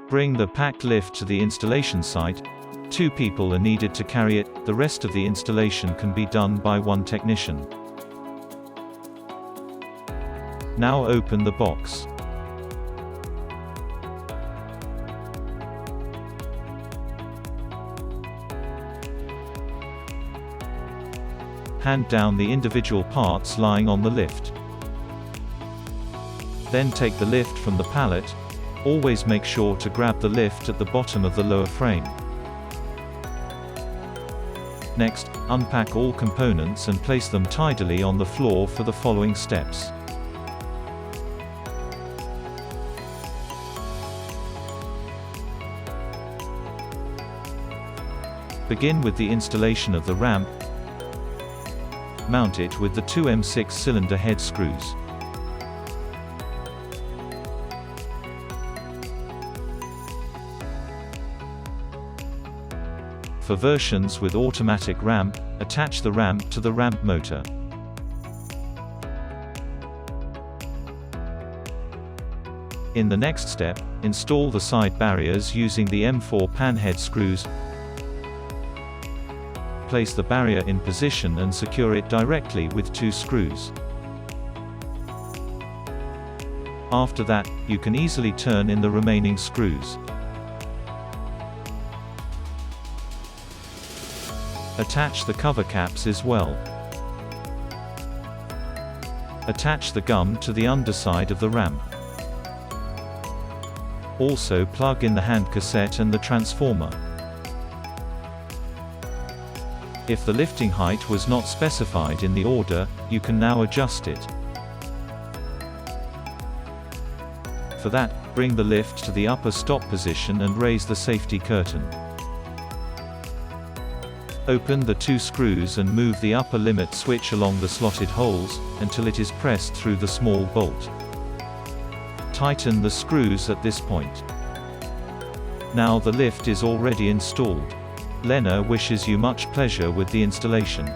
Bring the packed lift to the installation site. 2 people are needed to carry it, the rest of the installation can be done by 1 technician. Now open the box. Hand down the individual parts lying on the lift. Then take the lift from the pallet. Always make sure to grab the lift at the bottom of the lower frame. Next, unpack all components and place them tidily on the floor for the following steps. Begin with the installation of the ramp. Mount it with the 2 M6 cylinder head screws. For versions with automatic ramp, attach the ramp to the ramp motor. In the next step, install the side barriers using the M4 pan head screws. Place the barrier in position and secure it directly with 2 screws. After that, you can easily turn in the remaining screws. Attach the cover caps as well. Attach the gum to the underside of the ramp. Also plug in the hand cassette and the transformer. If the lifting height was not specified in the order, you can now adjust it. For that, bring the lift to the upper stop position and raise the safety curtain. Open the 2 screws and move the upper limit switch along the slotted holes, until it is pressed through the small bolt. Tighten the screws at this point. Now the lift is already installed. Lehner wishes you much pleasure with the installation.